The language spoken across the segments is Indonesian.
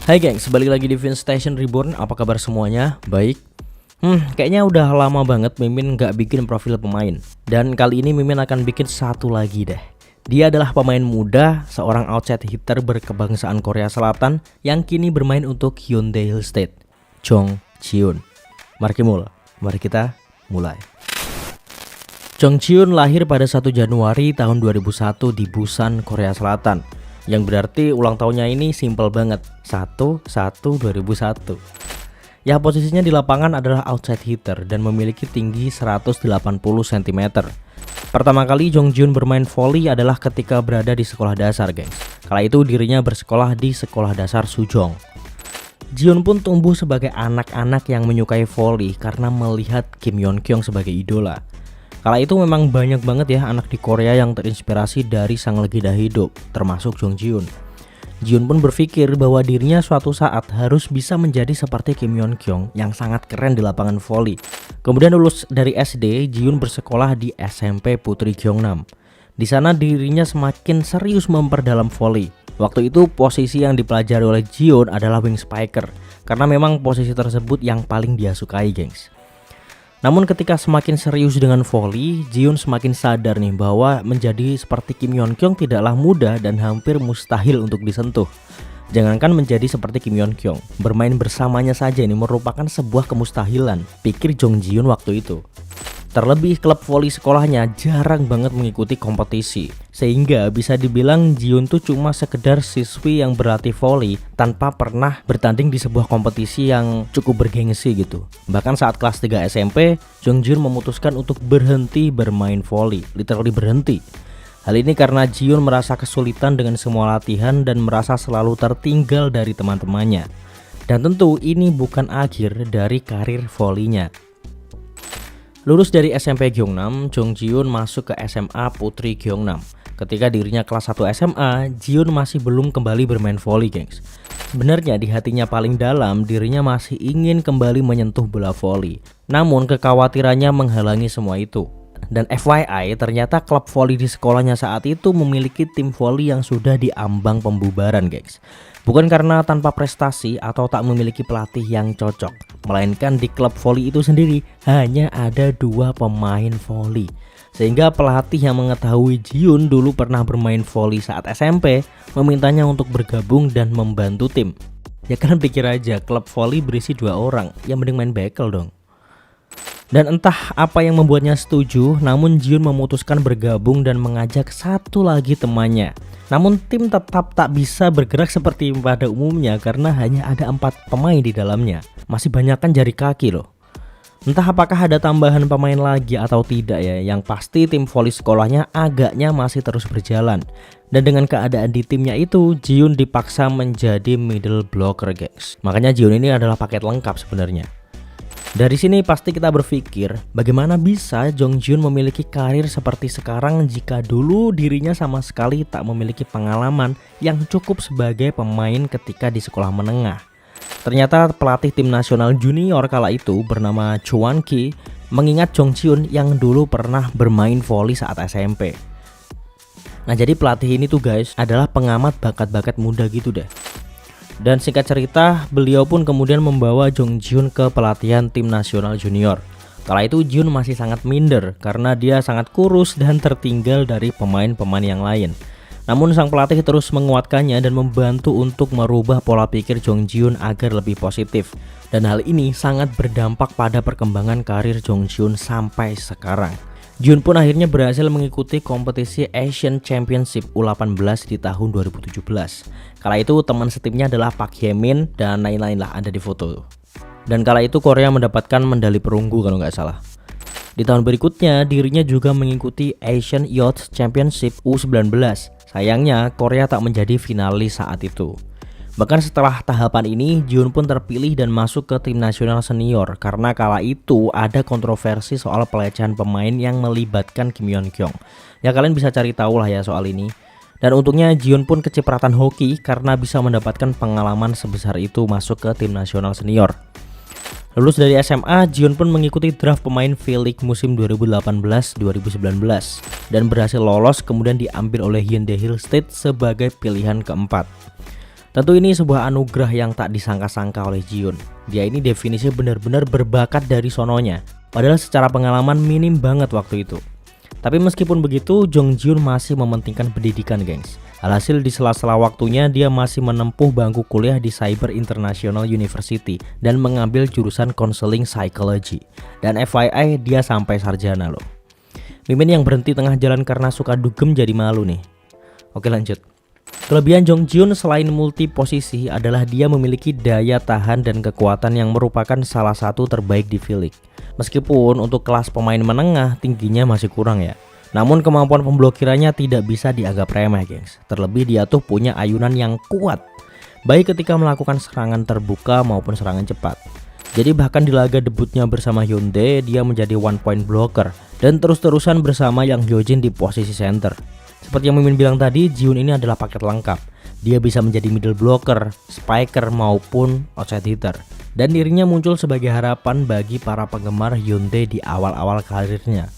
Hai gengs, balik lagi di Vince Station Reborn. Apa kabar semuanya? Baik. Kayaknya udah lama banget Mimin nggak bikin profil pemain. Dan kali ini Mimin akan bikin satu lagi deh. Dia adalah pemain muda, seorang outside hitter berkebangsaan Korea Selatan yang kini bermain untuk Hyundai Hill State, Jong Ji-hoon. Mari kita mulai. Jong Ji-hoon lahir pada 1 Januari tahun 2001 di Busan, Korea Selatan. Yang berarti ulang tahunnya ini simple banget, 1/1/2001. Ya, posisinya di lapangan adalah outside hitter dan memiliki tinggi 180 cm. Pertama kali Jong Ji-hoon bermain volley adalah ketika berada di sekolah dasar, gengs. Kala itu dirinya bersekolah di sekolah dasar Sujong. Ji-hoon pun tumbuh sebagai anak-anak yang menyukai volley karena melihat Kim Yeon-kyung sebagai idola. Kala itu memang banyak banget ya anak di Korea yang terinspirasi dari sang legenda hidup, termasuk Jong Ji-hoon. Ji-hoon pun berpikir bahwa dirinya suatu saat harus bisa menjadi seperti Kim Yeon-kyung yang sangat keren di lapangan voli. Kemudian lulus dari SD, Ji-hoon bersekolah di SMP Putri Gyeongnam. Di sana dirinya semakin serius memperdalam voli. Waktu itu posisi yang dipelajari oleh Ji-hoon adalah wing spiker, karena memang posisi tersebut yang paling dia sukai, gengs. Namun ketika semakin serius dengan volley, Ji-hoon semakin sadar nih bahwa menjadi seperti Kim Yeon-kyung tidaklah mudah dan hampir mustahil untuk disentuh. Jangankan menjadi seperti Kim Yeon-kyung, bermain bersamanya saja ini merupakan sebuah kemustahilan, pikir Jong Ji-hoon waktu itu. Terlebih klub voli sekolahnya jarang banget mengikuti kompetisi, sehingga bisa dibilang Ji-hoon tuh cuma sekedar siswi yang berlatih voli tanpa pernah bertanding di sebuah kompetisi yang cukup bergengsi gitu. Bahkan saat kelas 3 SMP, Jong Ji-hoon memutuskan untuk berhenti bermain voli, literally berhenti. Hal ini karena Ji-hoon merasa kesulitan dengan semua latihan dan merasa selalu tertinggal dari teman-temannya. Dan tentu ini bukan akhir dari karir volinya. Lulus dari SMP Gyeongnam, Jong Ji-hoon masuk ke SMA Putri Gyeongnam. Ketika dirinya kelas 1 SMA, Ji-hoon masih belum kembali bermain voli, gengs. Sebenarnya di hatinya paling dalam, dirinya masih ingin kembali menyentuh bola voli. Namun kekhawatirannya menghalangi semua itu. Dan FYI, ternyata klub voli di sekolahnya saat itu memiliki tim voli yang sudah diambang pembubaran, gengs. Bukan karena tanpa prestasi atau tak memiliki pelatih yang cocok, melainkan di klub voli itu sendiri hanya ada 2 pemain voli. Sehingga pelatih yang mengetahui Ji-hoon dulu pernah bermain voli saat SMP memintanya untuk bergabung dan membantu tim. Ya kan pikir aja, klub voli berisi 2 orang, ya mending main bekel dong. Dan entah apa yang membuatnya setuju, namun Ji-hoon memutuskan bergabung dan mengajak satu lagi temannya. Namun tim tetap tak bisa bergerak seperti pada umumnya karena hanya ada 4 pemain di dalamnya. Masih banyakkan jari kaki loh. Entah apakah ada tambahan pemain lagi atau tidak ya. Yang pasti tim voli sekolahnya agaknya masih terus berjalan. Dan dengan keadaan di timnya itu, Ji-hoon dipaksa menjadi middle blocker, guys. Makanya Ji-hoon ini adalah paket lengkap sebenarnya. Dari sini pasti kita berpikir, bagaimana bisa Jong Ji-hoon memiliki karir seperti sekarang jika dulu dirinya sama sekali tak memiliki pengalaman yang cukup sebagai pemain ketika di sekolah menengah. Ternyata pelatih tim nasional junior kala itu bernama Cho Wan-ki mengingat Jong Ji-hoon yang dulu pernah bermain voli saat SMP. Nah, jadi pelatih ini tuh guys adalah pengamat bakat-bakat muda gitu deh. Dan singkat cerita, beliau pun kemudian membawa Jong Ji-hoon ke pelatihan tim nasional junior. Kala itu Ji-hoon masih sangat minder karena dia sangat kurus dan tertinggal dari pemain-pemain yang lain. Namun sang pelatih terus menguatkannya dan membantu untuk merubah pola pikir Jong Ji-hoon agar lebih positif. Dan hal ini sangat berdampak pada perkembangan karir Jong Ji-hoon sampai sekarang. Ji-hoon pun akhirnya berhasil mengikuti kompetisi Asian Championship U18 di tahun 2017. Kala itu teman setimnya adalah Park Hye-min dan lain-lain lah, ada di foto. Dan kala itu Korea mendapatkan medali perunggu kalau nggak salah. Di tahun berikutnya dirinya juga mengikuti Asian Youth Championship U19. Sayangnya Korea tak menjadi finalis saat itu. Bahkan setelah tahapan ini, Ji-hoon pun terpilih dan masuk ke tim nasional senior karena kala itu ada kontroversi soal pelecehan pemain yang melibatkan Kim Yeon-kyung. Ya kalian bisa cari tahu lah ya soal ini. Dan untungnya Ji-hoon pun kecipratan hoki karena bisa mendapatkan pengalaman sebesar itu masuk ke tim nasional senior. Lulus dari SMA, Ji-hoon pun mengikuti draft pemain V-League musim 2018-2019 dan berhasil lolos kemudian diambil oleh Hyundai Hill State sebagai pilihan keempat. Tentu ini sebuah anugerah yang tak disangka-sangka oleh Jiun. Dia ini definisi benar-benar berbakat dari sononya, padahal secara pengalaman minim banget waktu itu. Tapi meskipun begitu, Jong Jiun masih mementingkan pendidikan, gengs. Alhasil di sela-sela waktunya dia masih menempuh bangku kuliah di Cyber International University dan mengambil jurusan Counseling Psychology. Dan FYI dia sampai sarjana loh. Mimin yang berhenti tengah jalan karena suka dugem jadi malu nih. Oke lanjut. Kelebihan Jong Jiun selain multi posisi adalah dia memiliki daya tahan dan kekuatan yang merupakan salah satu terbaik di V-League. Meskipun untuk kelas pemain menengah tingginya masih kurang ya. Namun kemampuan pemblokirannya tidak bisa dianggap remeh, gengs. Terlebih dia tuh punya ayunan yang kuat, baik ketika melakukan serangan terbuka maupun serangan cepat. Jadi bahkan di laga debutnya bersama Hyundai, dia menjadi one point blocker dan terus-terusan bersama Yang Hyojin di posisi center. Seperti yang Mimin bilang tadi, Jiun ini adalah paket lengkap. Dia bisa menjadi middle blocker, spiker maupun outside hitter. Dan dirinya muncul sebagai harapan bagi para penggemar Hyundai di awal-awal karirnya.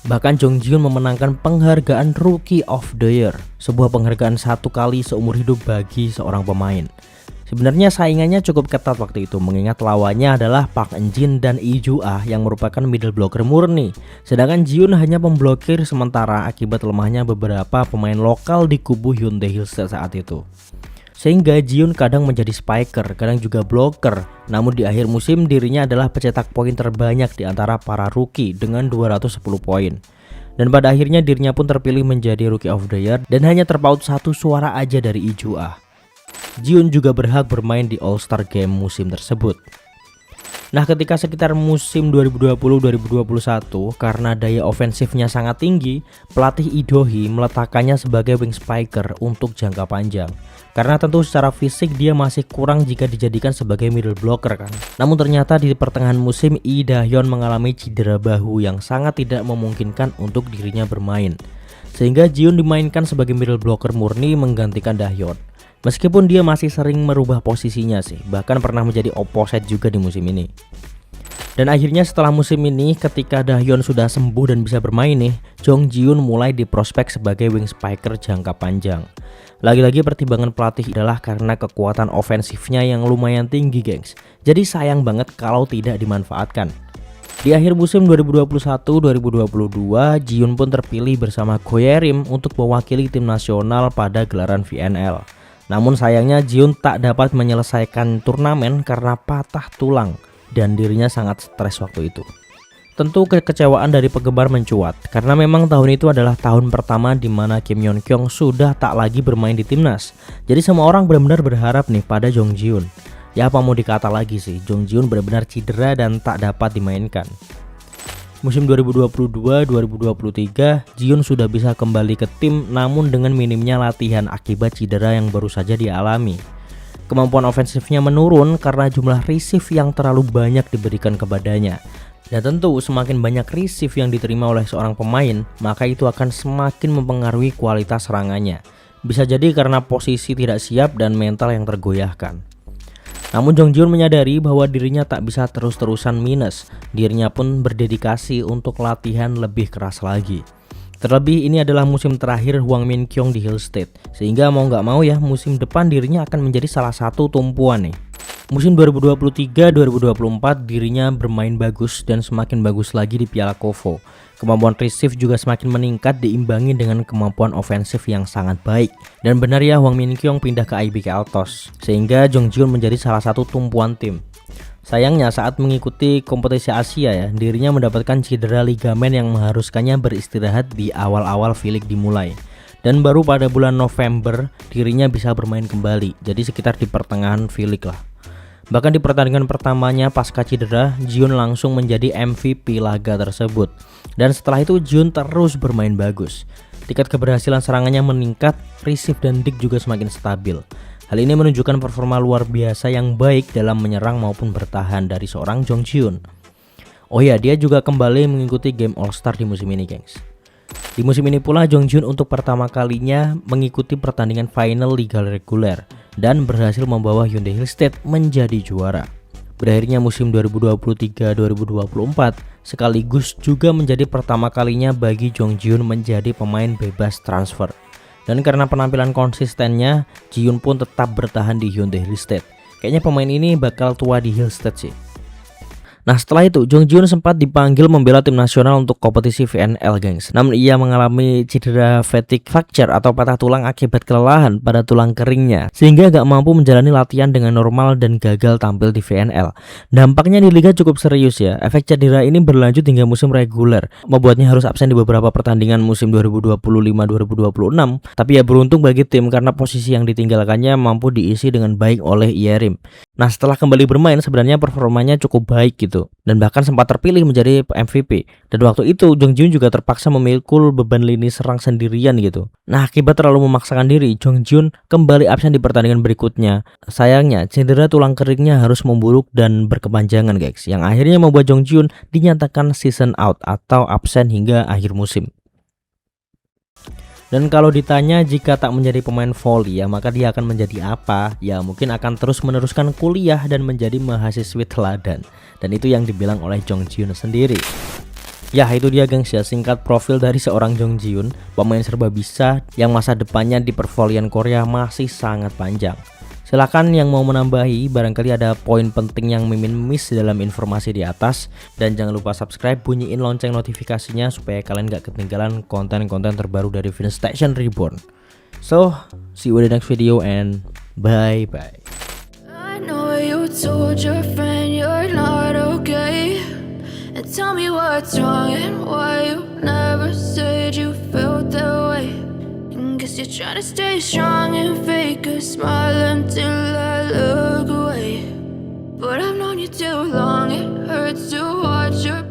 Bahkan Jong Jiun memenangkan penghargaan Rookie of the Year, sebuah penghargaan satu kali seumur hidup bagi seorang pemain. Sebenarnya saingannya cukup ketat waktu itu, mengingat lawannya adalah Park Eun-jin dan Lee Ju-ah yang merupakan middle blocker murni. Sedangkan Jiun hanya pemblokir sementara akibat lemahnya beberapa pemain lokal di kubu Hyundai Hillstead saat itu. Sehingga Jiun kadang menjadi spiker, kadang juga blocker. Namun di akhir musim dirinya adalah pencetak poin terbanyak di antara para rookie dengan 210 poin. Dan pada akhirnya dirinya pun terpilih menjadi Rookie of the Year dan hanya terpaut satu suara aja dari Lee Ju-ah. Jiun juga berhak bermain di All-Star Game musim tersebut. Nah, ketika sekitar musim 2020-2021 karena daya ofensifnya sangat tinggi, pelatih Lee Do-hee meletakkannya sebagai wing spiker untuk jangka panjang. Karena tentu secara fisik dia masih kurang jika dijadikan sebagai middle blocker kan. Namun ternyata di pertengahan musim Lee Da-hyun mengalami cedera bahu yang sangat tidak memungkinkan untuk dirinya bermain. Sehingga Jiun dimainkan sebagai middle blocker murni menggantikan Da-hyun. Meskipun dia masih sering merubah posisinya sih, bahkan pernah menjadi opposite juga di musim ini. Dan akhirnya setelah musim ini, ketika Da-hyun sudah sembuh dan bisa bermain nih, Jong Jiun mulai diprospek sebagai wing spiker jangka panjang. Lagi-lagi pertimbangan pelatih adalah karena kekuatan ofensifnya yang lumayan tinggi, gengs. Jadi sayang banget kalau tidak dimanfaatkan. Di akhir musim 2021-2022, Jiun pun terpilih bersama Go Ye-rim untuk mewakili tim nasional pada gelaran VNL. Namun sayangnya Jiun tak dapat menyelesaikan turnamen karena patah tulang dan dirinya sangat stres waktu itu. Tentu kekecewaan dari penggemar mencuat karena memang tahun itu adalah tahun pertama di mana Kim Yeon Kyung sudah tak lagi bermain di timnas. Jadi semua orang benar-benar berharap nih pada Jong Jiun. Ya apa mau dikata lagi sih, Jong Jiun benar-benar cedera dan tak dapat dimainkan. Musim 2022-2023, Jiun sudah bisa kembali ke tim namun dengan minimnya latihan akibat cedera yang baru saja dialami. Kemampuan ofensifnya menurun karena jumlah receive yang terlalu banyak diberikan kepadanya. Dan tentu semakin banyak receive yang diterima oleh seorang pemain, maka itu akan semakin mempengaruhi kualitas serangannya. Bisa jadi karena posisi tidak siap dan mental yang tergoyahkan. Namun Jong Jiun menyadari bahwa dirinya tak bisa terus-terusan minus. Dirinya pun berdedikasi untuk latihan lebih keras lagi. Terlebih ini adalah musim terakhir Hwang Min Kyung di Hillstead, sehingga mau nggak mau ya musim depan dirinya akan menjadi salah satu tumpuan nih. Musim 2023-2024 dirinya bermain bagus dan semakin bagus lagi di Piala KOFO. Kemampuan receive juga semakin meningkat diimbangi dengan kemampuan ofensif yang sangat baik. Dan benar ya Hwang Min Kyung pindah ke IBK Altos, sehingga Jong Jiun menjadi salah satu tumpuan tim. Sayangnya saat mengikuti kompetisi Asia ya, dirinya mendapatkan cedera ligamen yang mengharuskannya beristirahat di awal-awal V-League dimulai. Dan baru pada bulan November dirinya bisa bermain kembali, jadi sekitar di pertengahan V-League lah. Bahkan di pertandingan pertamanya pasca cedera, Jiun langsung menjadi MVP laga tersebut. Dan setelah itu Jiun terus bermain bagus. Tingkat keberhasilan serangannya meningkat, receive dan dig juga semakin stabil. Hal ini menunjukkan performa luar biasa yang baik dalam menyerang maupun bertahan dari seorang Jong Jiun. Oh ya, dia juga kembali mengikuti game All-Star di musim ini, gengs. Di musim ini pula Jong Jiun untuk pertama kalinya mengikuti pertandingan final liga reguler dan berhasil membawa Hyundai Hillstead menjadi juara. Berakhirnya musim 2023-2024 sekaligus juga menjadi pertama kalinya bagi Jong Jiun menjadi pemain bebas transfer. Dan karena penampilan konsistennya, Jihyun pun tetap bertahan di Hyundai Hillstead. Kayaknya pemain ini bakal tua di Hillstead sih. Nah setelah itu Jong Ji-Hoon sempat dipanggil membela tim nasional untuk kompetisi VNL gengs. Namun ia mengalami cedera fatigue fracture atau patah tulang akibat kelelahan pada tulang keringnya, sehingga gak mampu menjalani latihan dengan normal dan gagal tampil di VNL. Dampaknya di liga cukup serius ya. Efek cedera ini berlanjut hingga musim reguler, membuatnya harus absen di beberapa pertandingan musim 2025-2026. Tapi ya beruntung bagi tim karena posisi yang ditinggalkannya mampu diisi dengan baik oleh Yerim. Nah setelah kembali bermain sebenarnya performanya cukup baik gitu, dan bahkan sempat terpilih menjadi MVP. Dan waktu itu Jong Ji-Hoon juga terpaksa memikul beban lini serang sendirian gitu. Nah akibat terlalu memaksakan diri, Jong Ji-Hoon kembali absen di pertandingan berikutnya. Sayangnya cedera tulang keringnya harus memburuk dan berkepanjangan guys, yang akhirnya membuat Jong Ji-Hoon dinyatakan season out atau absen hingga akhir musim. Dan kalau ditanya jika tak menjadi pemain voli ya maka dia akan menjadi apa? Ya mungkin akan terus meneruskan kuliah dan menjadi mahasiswi teladan. Dan itu yang dibilang oleh Jong Ji-Hoon sendiri. Ya itu dia gengs ya, singkat profil dari seorang Jong Ji-Hoon, pemain serba bisa yang masa depannya di pervolian Korea masih sangat panjang. Silakan yang mau menambahi, barangkali ada poin penting yang mimin miss dalam informasi di atas. Dan jangan lupa subscribe, bunyiin lonceng notifikasinya supaya kalian gak ketinggalan konten-konten terbaru dari Vince Station Reborn. So, see you in the next video and bye-bye. I know you told your friend you're not okay, and tell me what's wrong and why you never said you felt that way. Guess you're trying to stay strong and fake a smile until I look away. But I've known you too long, it hurts to watch your